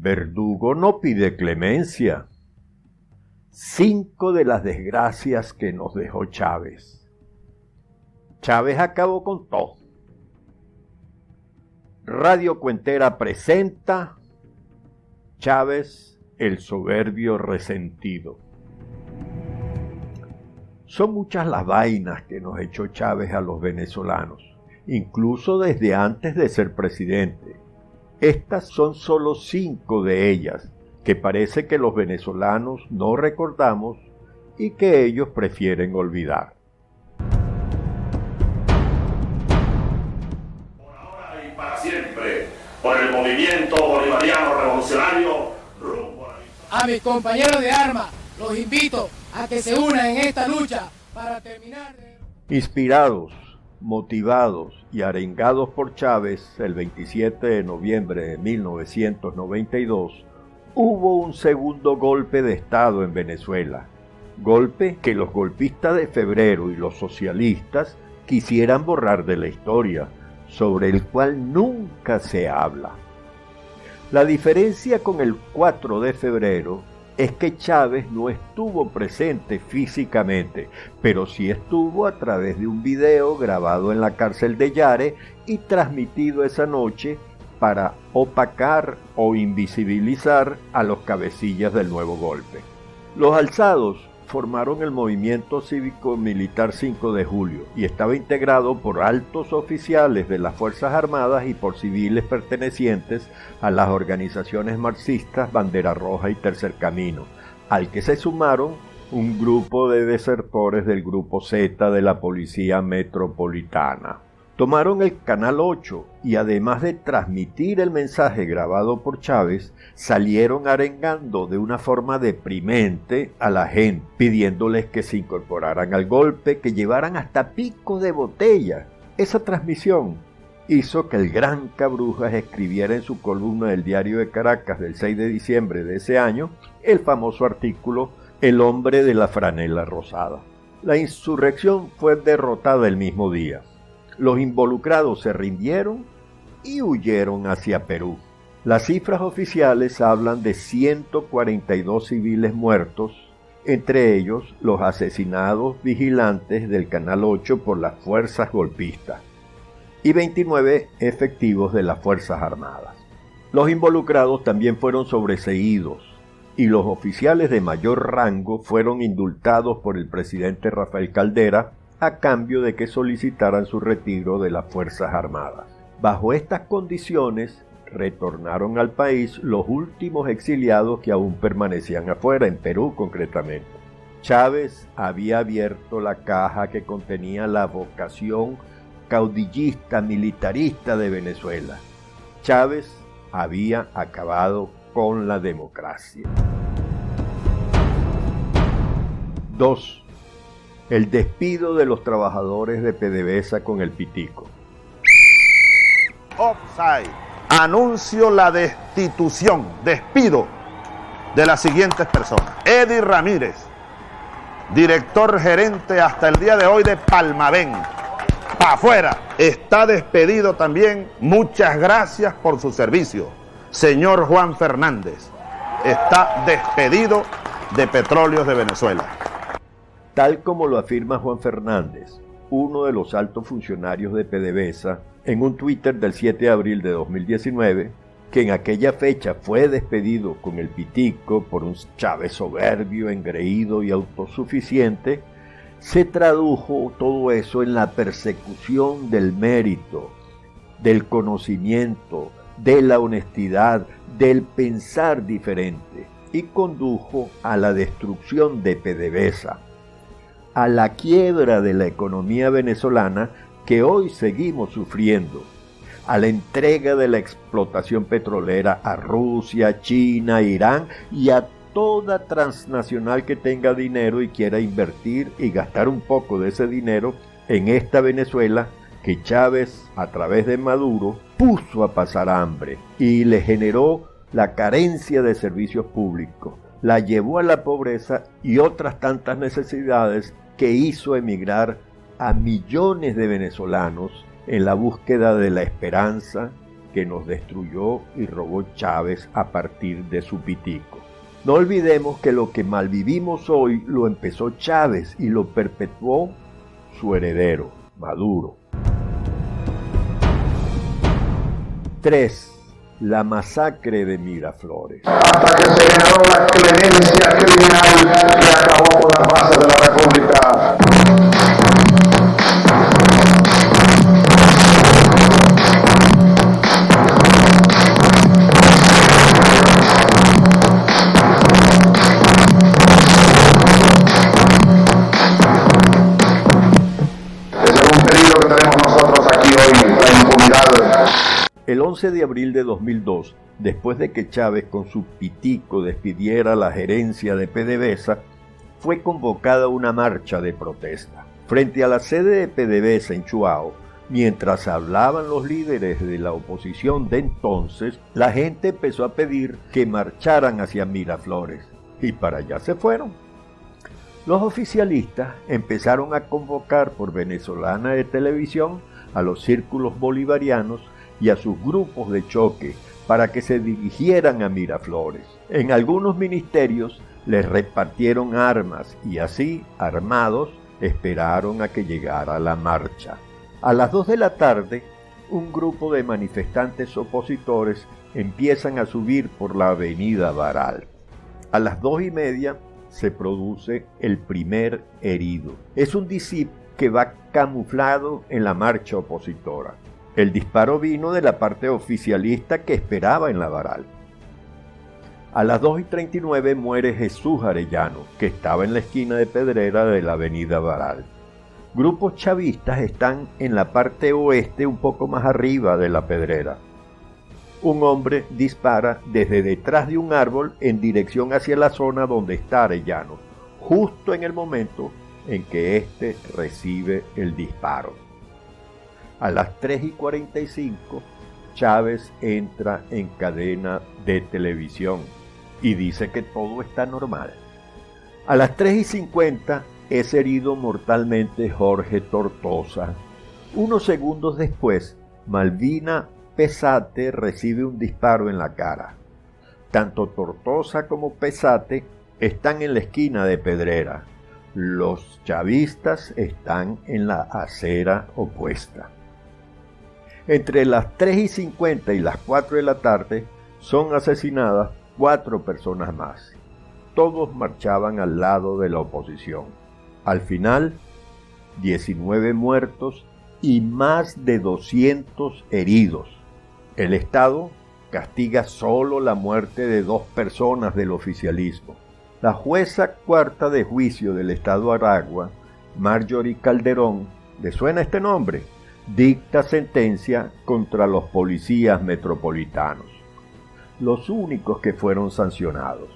verdugo no pide clemencia. 5 de las desgracias que nos dejó Chávez. Chávez acabó con todo. Radio Cuentera presenta Chávez, el soberbio resentido. Son muchas las vainas que nos echó Chávez a los venezolanos, incluso desde antes de ser presidente. Estas son solo 5 de ellas, que parece que los venezolanos no recordamos y que ellos prefieren olvidar. Por ahora y para siempre, por el movimiento bolivariano revolucionario rumbo a mis compañeros de armas, los invito a que se unan en esta lucha para terminar de... Inspirados, motivados y arengados por Chávez, el 27 de noviembre de 1992, hubo un segundo golpe de Estado en Venezuela. Golpe que los golpistas de febrero y los socialistas quisieran borrar de la historia, sobre el cual nunca se habla. La diferencia con el 4 de febrero es que Chávez no estuvo presente físicamente, pero sí estuvo a través de un video grabado en la cárcel de Yare y transmitido esa noche para opacar o invisibilizar a los cabecillas del nuevo golpe. Los alzados formaron el Movimiento Cívico-Militar 5 de Julio y estaba integrado por altos oficiales de las Fuerzas Armadas y por civiles pertenecientes a las organizaciones marxistas Bandera Roja y Tercer Camino, al que se sumaron un grupo de desertores del Grupo Z de la Policía Metropolitana. Tomaron el Canal 8 y además de transmitir el mensaje grabado por Chávez, salieron arengando de una forma deprimente a la gente, pidiéndoles que se incorporaran al golpe, que llevaran hasta pico de botella. Esa transmisión hizo que el gran Cabrujas escribiera en su columna del Diario de Caracas del 6 de diciembre de ese año el famoso artículo El hombre de la franela rosada. La insurrección fue derrotada el mismo día. Los involucrados se rindieron y huyeron hacia Perú. Las cifras oficiales hablan de 142 civiles muertos, entre ellos los asesinados vigilantes del Canal 8 por las fuerzas golpistas, y 29 efectivos de las Fuerzas Armadas. Los involucrados también fueron sobreseídos, y los oficiales de mayor rango fueron indultados por el presidente Rafael Caldera, a cambio de que solicitaran su retiro de las Fuerzas Armadas. Bajo estas condiciones, retornaron al país los últimos exiliados que aún permanecían afuera, en Perú concretamente. Chávez había abierto la caja que contenía la vocación caudillista, militarista de Venezuela. Chávez había acabado con la democracia. 2. El despido de los trabajadores de PDVSA con el pitico. Offside. Anuncio la despido de las siguientes personas. Eddie Ramírez, director gerente hasta el día de hoy de Palmavén. ¡Pa' afuera! Está despedido también. Muchas gracias por su servicio. Señor Juan Fernández, está despedido de Petróleos de Venezuela. Tal como lo afirma Juan Fernández, uno de los altos funcionarios de PDVSA, en un Twitter del 7 de abril de 2019, que en aquella fecha fue despedido con el pitico por un Chávez soberbio, engreído y autosuficiente, se tradujo todo eso en la persecución del mérito, del conocimiento, de la honestidad, del pensar diferente, y condujo a la destrucción de PDVSA, a la quiebra de la economía venezolana que hoy seguimos sufriendo, a la entrega de la explotación petrolera a Rusia, China, Irán y a toda transnacional que tenga dinero y quiera invertir y gastar un poco de ese dinero en esta Venezuela que Chávez, a través de Maduro, puso a pasar hambre y le generó la carencia de servicios públicos, la llevó a la pobreza y otras tantas necesidades que hizo emigrar a millones de venezolanos en la búsqueda de la esperanza que nos destruyó y robó Chávez a partir de su pitico. No olvidemos que lo que malvivimos hoy lo empezó Chávez y lo perpetuó su heredero, Maduro. 3. La masacre de Miraflores. Hasta que se generó la clemencia criminal que acabó con las bases de la República. Ese es un peligro que tenemos nosotros aquí hoy, la impunidad. El 11 de abril de 2002, después de que Chávez con su pitico despidiera la gerencia de PDVSA, fue convocada una marcha de protesta. Frente a la sede de PDVSA en Chuao, mientras hablaban los líderes de la oposición de entonces, la gente empezó a pedir que marcharan hacia Miraflores, y para allá se fueron. Los oficialistas empezaron a convocar por Venezolana de Televisión a los círculos bolivarianos y a sus grupos de choque para que se dirigieran a Miraflores. En algunos ministerios les repartieron armas y así, armados, esperaron a que llegara la marcha. A las 2 de la tarde, un grupo de manifestantes opositores empiezan a subir por la avenida Baral. A las 2:30 se produce el primer herido. Es un discípulo que va camuflado en la marcha opositora. El disparo vino de la parte oficialista que esperaba en la Baral. A las 2:39 muere Jesús Arellano, que estaba en la esquina de Pedrera de la avenida Baral. Grupos chavistas están en la parte oeste, un poco más arriba de la Pedrera. Un hombre dispara desde detrás de un árbol en dirección hacia la zona donde está Arellano, justo en el momento en que éste recibe el disparo. A las 3:45, Chávez entra en cadena de televisión y dice que todo está normal. A las 3:50 es herido mortalmente Jorge Tortosa. Unos segundos después, Malvina Pesate recibe un disparo en la cara. Tanto Tortosa como Pesate están en la esquina de Pedrera. Los chavistas están en la acera opuesta. Entre las 3:50 y las 4 de la tarde son asesinadas 4 personas más. Todos marchaban al lado de la oposición. Al final, 19 muertos y más de 200 heridos. El Estado castiga solo la muerte de 2 personas del oficialismo. La jueza cuarta de juicio del Estado Aragua, Marjorie Calderón, ¿le suena este nombre?, dicta sentencia contra los policías metropolitanos, los únicos que fueron sancionados.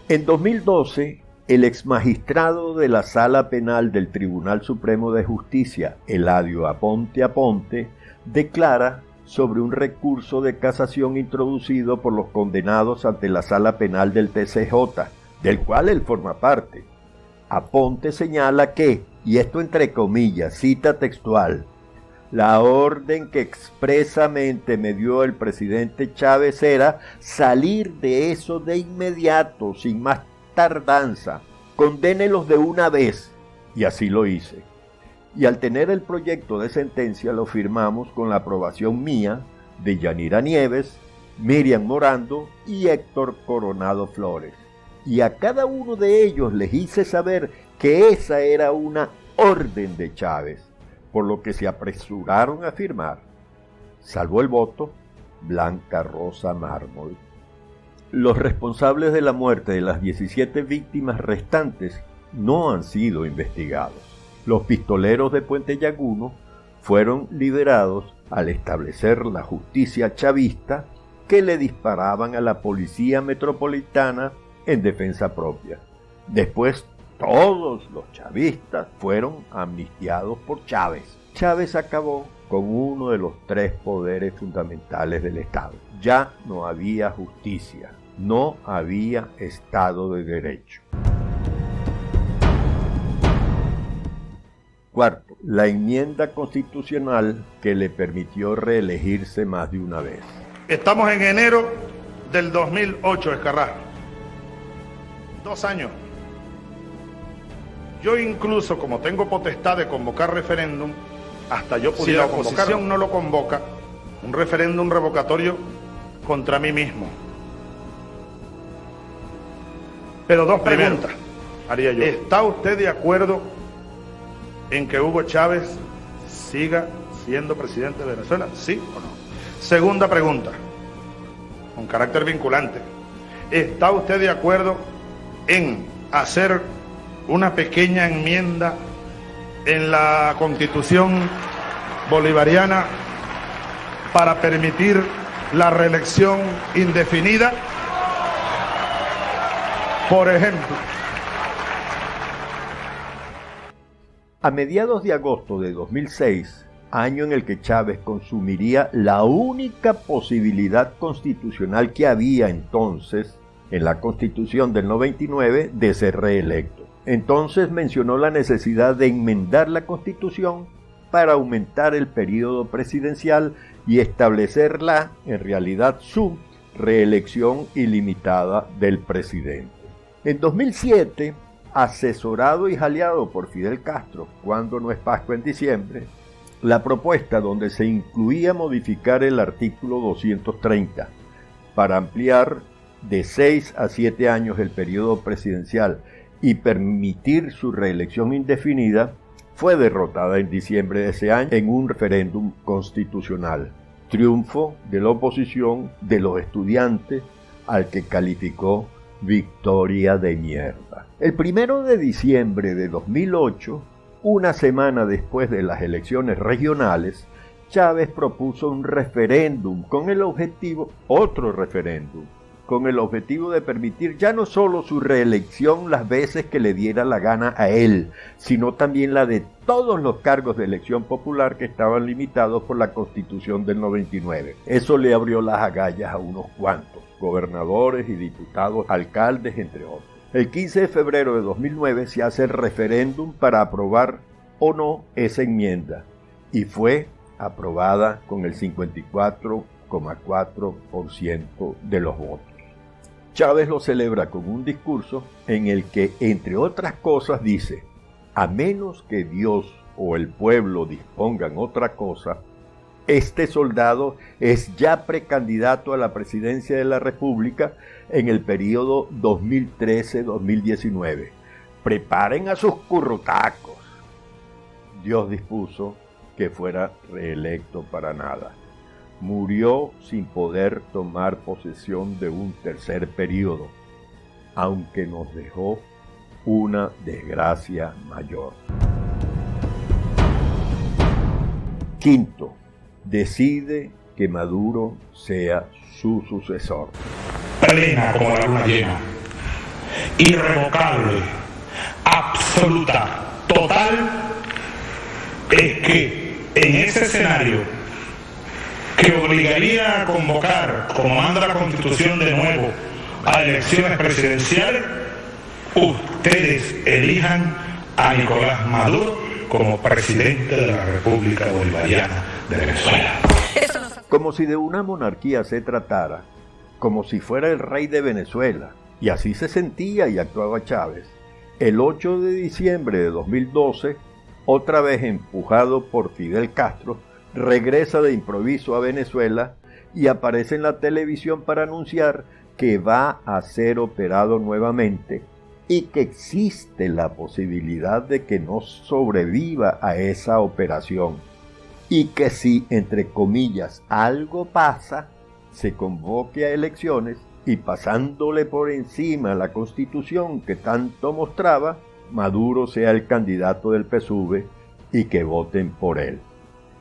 En 2012, el exmagistrado de la Sala Penal del Tribunal Supremo de Justicia, Eladio Aponte, declara sobre un recurso de casación introducido por los condenados ante la Sala Penal del TCJ, del cual él forma parte. Aponte señala que, y esto entre comillas, cita textual, la orden que expresamente me dio el presidente Chávez era salir de eso de inmediato, sin más tardanza, condénelos de una vez, y así lo hice. Y al tener el proyecto de sentencia lo firmamos con la aprobación mía, de Yanira Nieves, Miriam Morando y Héctor Coronado Flores. Y a cada uno de ellos les hice saber que esa era una orden de Chávez, por lo que se apresuraron a firmar. Salvó el voto Blanca Rosa Mármol. Los responsables de la muerte de las 17 víctimas restantes no han sido investigados. Los pistoleros de Puente Llaguno fueron liberados al establecer la justicia chavista que le disparaban a la policía metropolitana en defensa propia. Después, todos los chavistas fueron amnistiados por Chávez. Chávez acabó con uno de los 3 poderes fundamentales del Estado. Ya no había justicia, no había Estado de Derecho. Cuarto, la enmienda constitucional que le permitió reelegirse más de una vez. Estamos en enero del 2008, Ezcarrá. 2 años. Yo incluso, como tengo potestad de convocar referéndum, hasta yo pudiera convocar. Si la oposición no lo convoca, un referéndum revocatorio contra mí mismo. Pero 2 preguntas haría yo. ¿Está usted de acuerdo en que Hugo Chávez siga siendo presidente de Venezuela? ¿Sí o no? Segunda pregunta, con carácter vinculante. ¿Está usted de acuerdo en hacer una pequeña enmienda en la Constitución bolivariana para permitir la reelección indefinida? Por ejemplo. A mediados de agosto de 2006, año en el que Chávez consumiría la única posibilidad constitucional que había entonces en la Constitución del 99 de ser reelecto. Entonces mencionó la necesidad de enmendar la Constitución para aumentar el periodo presidencial y establecer en realidad, su reelección ilimitada del presidente. En 2007, asesorado y jaleado por Fidel Castro, cuando no es Pascua en diciembre, la propuesta donde se incluía modificar el artículo 230 para ampliar de 6 a 7 años el periodo presidencial y permitir su reelección indefinida, fue derrotada en diciembre de ese año en un referéndum constitucional. Triunfo de la oposición, de los estudiantes, al que calificó victoria de mierda. El 1 de diciembre de 2008, una semana después de las elecciones regionales, Chávez propuso un referéndum con el objetivo, con el objetivo de permitir ya no solo su reelección las veces que le diera la gana a él, sino también la de todos los cargos de elección popular que estaban limitados por la Constitución del 99. Eso le abrió las agallas a unos cuantos, gobernadores y diputados, alcaldes, entre otros. El 15 de febrero de 2009 se hace el referéndum para aprobar o no esa enmienda, y fue aprobada con el 54,4% de los votos. Chávez lo celebra con un discurso en el que, entre otras cosas, dice: a menos que Dios o el pueblo dispongan otra cosa, este soldado es ya precandidato a la presidencia de la República en el periodo 2013-2019. Preparen a sus currutacos. Dios dispuso que fuera reelecto para nada. Murió sin poder tomar posesión de un tercer periodo, aunque nos dejó una desgracia mayor. Quinto, decide que Maduro sea su sucesor. Plena como la luna llena, irrevocable, absoluta, total, es que en ese escenario que obligaría a convocar, como manda la Constitución de nuevo, a elecciones presidenciales, ustedes elijan a Nicolás Maduro como presidente de la República Bolivariana de Venezuela. Como si de una monarquía se tratara, como si fuera el rey de Venezuela, y así se sentía y actuaba Chávez. El 8 de diciembre de 2012, otra vez empujado por Fidel Castro, regresa de improviso a Venezuela y aparece en la televisión para anunciar que va a ser operado nuevamente y que existe la posibilidad de que no sobreviva a esa operación y que si, entre comillas, algo pasa, se convoque a elecciones y, pasándole por encima la Constitución que tanto mostraba, Maduro sea el candidato del PSUV y que voten por él.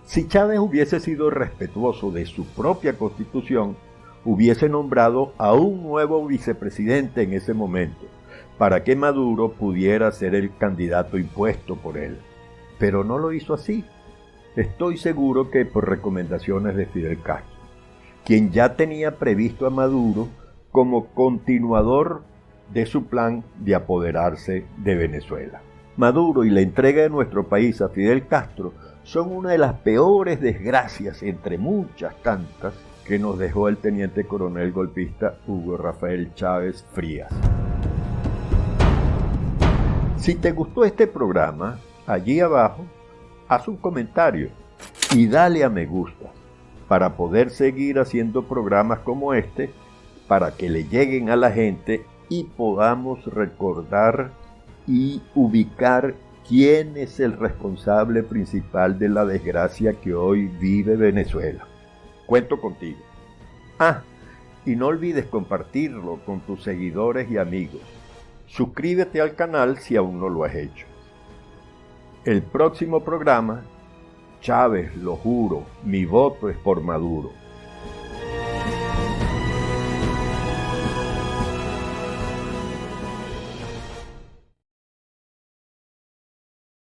Si Chávez hubiese sido respetuoso de su propia Constitución, hubiese nombrado a un nuevo vicepresidente en ese momento, para que Maduro pudiera ser el candidato impuesto por él. Pero no lo hizo así. Estoy seguro que por recomendaciones de Fidel Castro, quien ya tenía previsto a Maduro como continuador de su plan de apoderarse de Venezuela. Maduro y la entrega de nuestro país a Fidel Castro son una de las peores desgracias, entre muchas tantas, que nos dejó el teniente coronel golpista Hugo Rafael Chávez Frías. Si te gustó este programa, allí abajo, haz un comentario y dale a me gusta para poder seguir haciendo programas como este, para que le lleguen a la gente y podamos recordar y ubicar quién es el responsable principal de la desgracia que hoy vive Venezuela. Cuento contigo. Y no olvides compartirlo con tus seguidores y amigos. Suscríbete al canal si aún no lo has hecho. El próximo programa, Chávez, lo juro, mi voto es por Maduro.